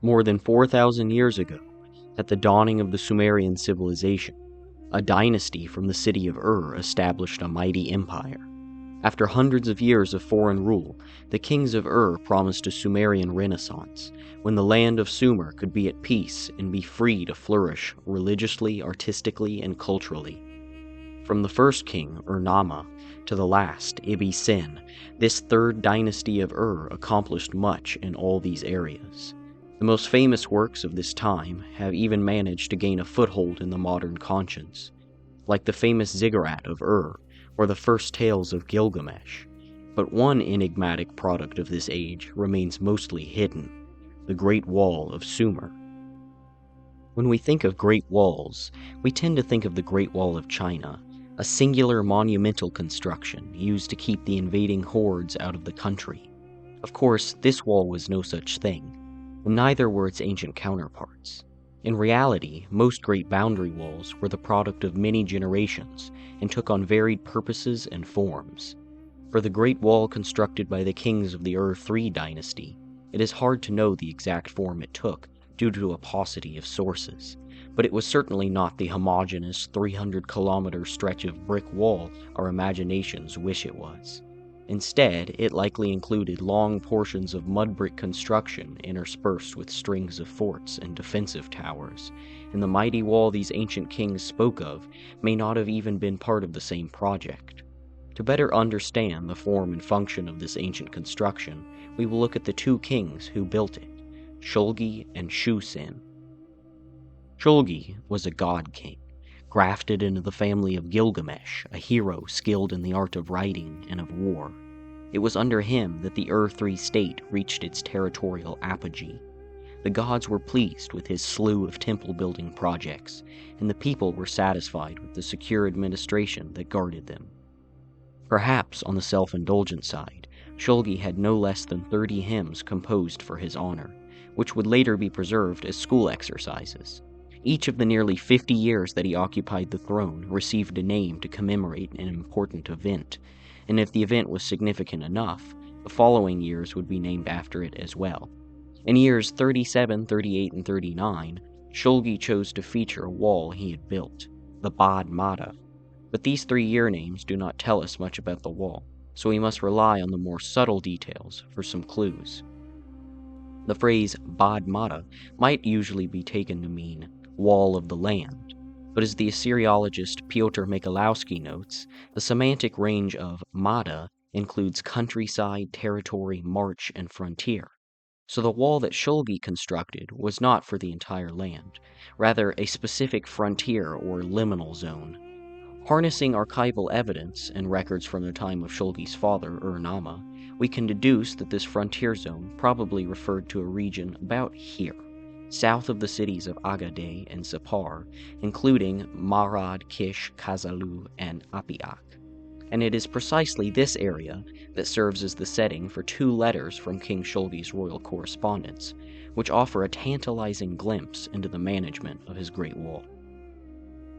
More than 4,000 years ago, at the dawning of the Sumerian civilization, a dynasty from the city of established a mighty empire. After hundreds of years of foreign rule, the kings of promised a Sumerian renaissance, when the land of Sumer could be at peace and be free to flourish religiously, artistically, and culturally. From the first king, Nama, to the last, Sin, this third dynasty of accomplished much in all these areas. The most famous works of this time have even managed to gain a foothold in the modern conscience, like the famous ziggurat of or the first tales of Gilgamesh. But one enigmatic product of this age remains mostly hidden: the Great Wall of Sumer. When we think of Great Walls, we tend to think of the Great Wall of China, a singular monumental construction used to keep the invading hordes out of the country. Of course, this wall was no such thing, and neither were its ancient counterparts. In reality, most great boundary walls were the product of many generations and took on varied purposes and forms. For the Great Wall constructed by the kings of the III dynasty, it is hard to know the exact form it took due to a paucity of sources, but it was certainly not the homogeneous 300-kilometer stretch of brick wall our imaginations wish it was. Instead, it likely included long portions of mud brick construction interspersed with strings of forts and defensive towers, and the mighty wall these ancient kings spoke of may not have even been part of the same project. To better understand the form and function of this ancient construction, we will look at the two kings who built it, Shulgi and Shusin. Shulgi was a god king, grafted into the family of Gilgamesh, a hero skilled in the art of writing and of war. It was under him that the III state reached its territorial apogee. The gods were pleased with his slew of temple-building projects, and the people were satisfied with the secure administration that guarded them. Perhaps on the self-indulgent side, Shulgi had no less than 30 hymns composed for his honor, which would later be preserved as school exercises. Each of the nearly 50 years that he occupied the throne received a name to commemorate an important event, and if the event was significant enough, the following years would be named after it as well. In years 37, 38, and 39, Shulgi chose to feature a wall he had built, the Bad Mada, but these 3 year names do not tell us much about the wall, so we must rely on the more subtle details for some clues. The phrase Bad Mada might usually be taken to mean wall of the land, but as the Assyriologist Piotr Michalowski notes, the semantic range of Mada includes countryside, territory, march, and frontier. So the wall that Shulgi constructed was not for the entire land, rather a specific frontier or liminal zone. Harnessing archival evidence and records from the time of Shulgi's father, Nama, we can deduce that this frontier zone probably referred to a region about here, south of the cities of Agade and Sapar, including Marad, Kish, Kazalu, and Apiak. And it is precisely this area that serves as the setting for 2 letters from King Shulgi's royal correspondence, which offer a tantalizing glimpse into the management of his Great Wall.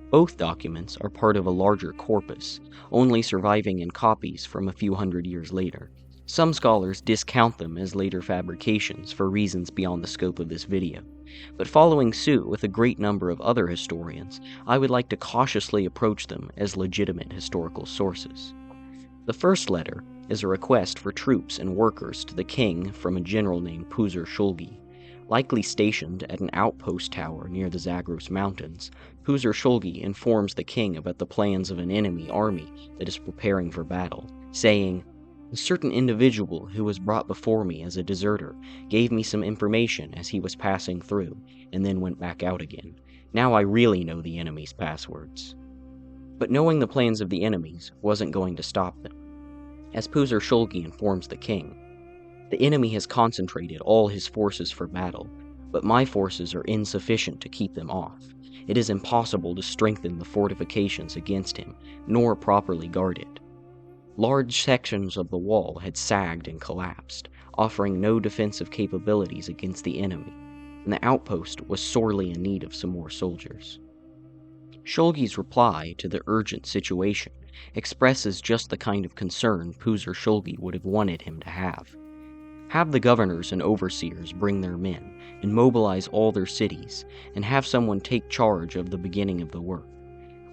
Both documents are part of a larger corpus, only surviving in copies from a few hundred years later. Some scholars discount them as later fabrications for reasons beyond the scope of this video, but following suit with a great number of other historians, I would like to cautiously approach them as legitimate historical sources. The first letter is a request for troops and workers to the king from a general named Shulgi. Likely stationed at an outpost tower near the Zagros Mountains, Shulgi informs the king about the plans of an enemy army that is preparing for battle, saying, "A certain individual who was brought before me as a deserter gave me some information as he was passing through, and then went back out again. Now I really know the enemy's passwords." But knowing the plans of the enemies wasn't going to stop them. As Shulgi informs the king, "The enemy has concentrated all his forces for battle, but my forces are insufficient to keep them off. It is impossible to strengthen the fortifications against him, nor properly guard it." Large sections of the wall had sagged and collapsed, offering no defensive capabilities against the enemy, and the outpost was sorely in need of some more soldiers. Shulgi's reply to the urgent situation expresses just the kind of concern Shulgi would have wanted him to have. Have the governors and overseers bring their men and mobilize all their cities, and have someone take charge of the beginning of the work.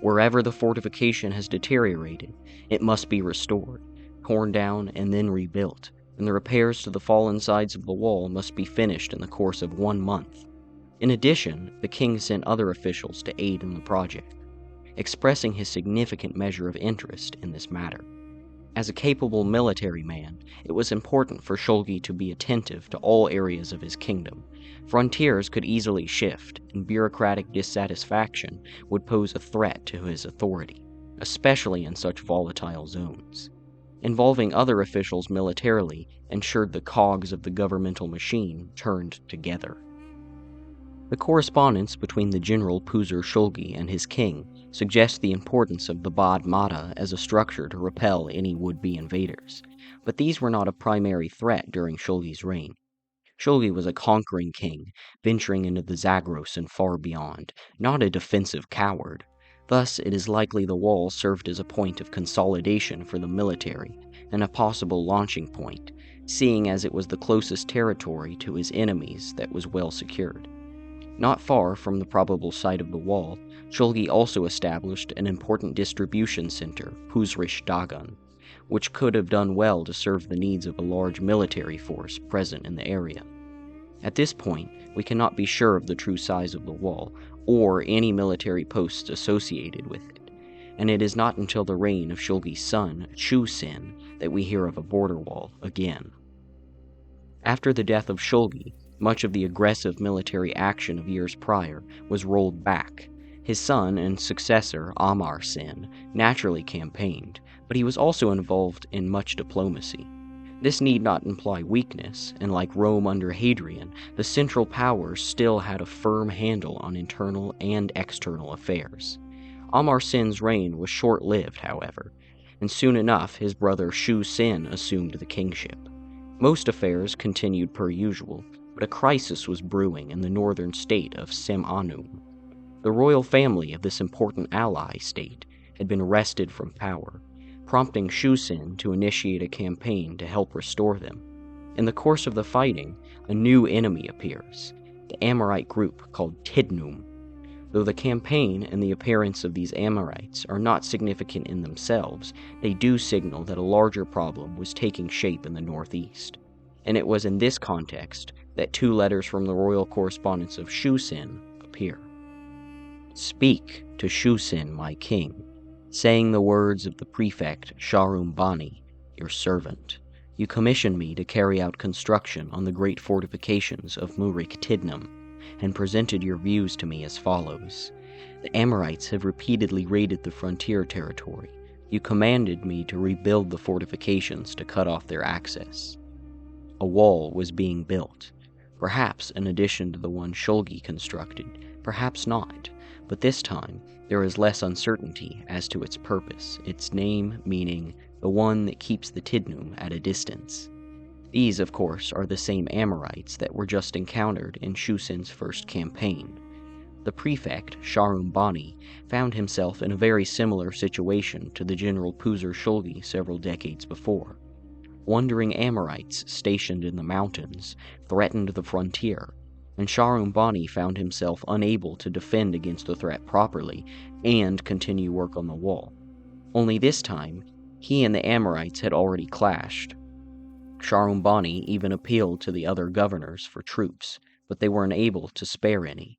Wherever the fortification has deteriorated, it must be restored, torn down, and then rebuilt, and the repairs to the fallen sides of the wall must be finished in the course of 1 month. In addition, the king sent other officials to aid in the project, expressing his significant measure of interest in this matter. As a capable military man, it was important for Shulgi to be attentive to all areas of his kingdom. Frontiers could easily shift, and bureaucratic dissatisfaction would pose a threat to his authority, especially in such volatile zones. Involving other officials militarily ensured the cogs of the governmental machine turned together. The correspondence between the general Puzur Shulgi and his king suggests the importance of the Bad Mata as a structure to repel any would-be invaders, but these were not a primary threat during Shulgi's reign. Shulgi was a conquering king, venturing into the Zagros and far beyond, not a defensive coward. Thus, it is likely the wall served as a point of consolidation for the military and a possible launching point, seeing as it was the closest territory to his enemies that was well secured. Not far from the probable site of the wall, Shulgi also established an important distribution center, Puzrish Dagan, which could have done well to serve the needs of a large military force present in the area. At this point, we cannot be sure of the true size of the wall, or any military posts associated with it, and it is not until the reign of Shulgi's son, Shu-Sin, that we hear of a border wall again. After the death of Shulgi, much of the aggressive military action of years prior was rolled back. His son and successor, Amar-Sin, naturally campaigned, but he was also involved in much diplomacy. This need not imply weakness, and like Rome under Hadrian, the Central Powers still had a firm handle on internal and external affairs. Amar-Sin's reign was short-lived, however, and soon enough his brother Shu-Sin assumed the kingship. Most affairs continued per usual, but a crisis was brewing in the northern state of Sem-Anum. The royal family of this important ally state had been wrested from power, prompting Shu-Sin to initiate a campaign to help restore them. In the course of the fighting, a new enemy appears, the Amorite group called Tidnum. Though the campaign and the appearance of these Amorites are not significant in themselves, they do signal that a larger problem was taking shape in the northeast. And it was in this context that 2 letters from the royal correspondence of Shu-Sin appear. Speak to Shu-Sin, my king, saying the words of the prefect Sharumbani, your servant. You commissioned me to carry out construction on the great fortifications of Murik Tidnum, and presented your views to me as follows. The Amorites have repeatedly raided the frontier territory. You commanded me to rebuild the fortifications to cut off their access. A wall was being built, perhaps in addition to the one Shulgi constructed, perhaps not, but this time there is less uncertainty as to its purpose, its name meaning the one that keeps the Tidnum at a distance. These, of course, are the same Amorites that were just encountered in Shu-Sin's first campaign. The prefect, Sharumbani, found himself in a very similar situation to the general Puzur Shulgi several decades before. Wandering Amorites stationed in the mountains threatened the frontier, and Sharumbani found himself unable to defend against the threat properly and continue work on the wall. Only this time, he and the Amorites had already clashed. Sharumbani even appealed to the other governors for troops, but they were unable to spare any.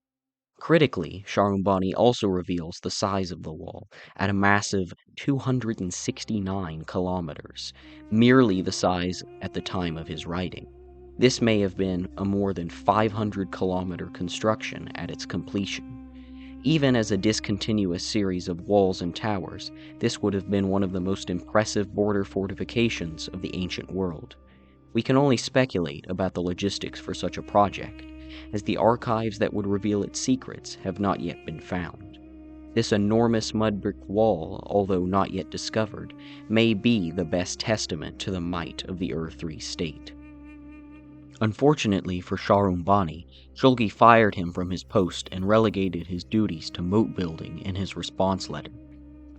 Critically, Sharumbani also reveals the size of the wall at a massive 269 kilometers, merely the size at the time of his writing. This may have been a more than 500-kilometer construction at its completion. Even as a discontinuous series of walls and towers, this would have been one of the most impressive border fortifications of the ancient world. We can only speculate about the logistics for such a project, as the archives that would reveal its secrets have not yet been found. This enormous mud brick wall, although not yet discovered, may be the best testament to the might of the Ur-3 state. Unfortunately for Sharumbani, Shulgi fired him from his post and relegated his duties to moat building in his response letter.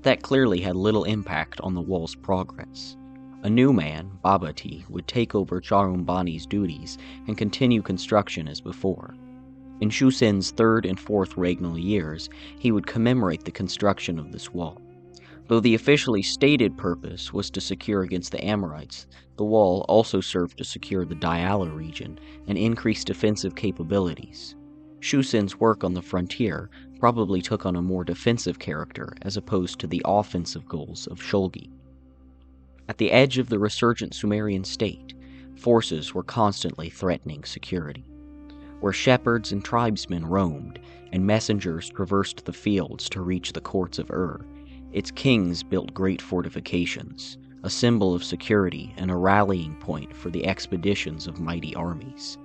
That clearly had little impact on the wall's progress. A new man, Babati, would take over Charumbani's duties and continue construction as before. In Shusen's third and fourth regnal years, he would commemorate the construction of this wall. Though the officially stated purpose was to secure against the Amorites, the wall also served to secure the Diyala region and increase defensive capabilities. Shusen's work on the frontier probably took on a more defensive character as opposed to the offensive goals of Shulgi. At the edge of the resurgent Sumerian state, forces were constantly threatening security. Where shepherds and tribesmen roamed, and messengers traversed the fields to reach the courts of Ur, its kings built great fortifications, a symbol of security and a rallying point for the expeditions of mighty armies.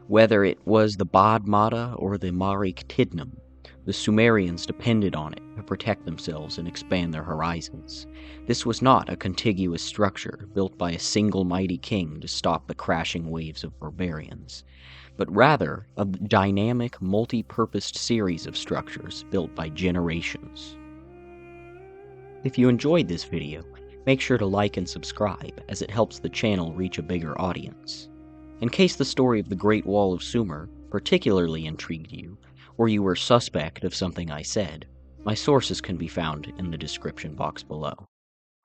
Whether it was the Bad Mada or the Marik Tidnum, the Sumerians depended on it to protect themselves and expand their horizons. This was not a contiguous structure built by a single mighty king to stop the crashing waves of barbarians, but rather a dynamic, multi-purposed series of structures built by generations. If you enjoyed this video, make sure to like and subscribe, as it helps the channel reach a bigger audience. In case the story of the Great Wall of Sumer particularly intrigued you, or you were suspect of something I said, my sources can be found in the description box below.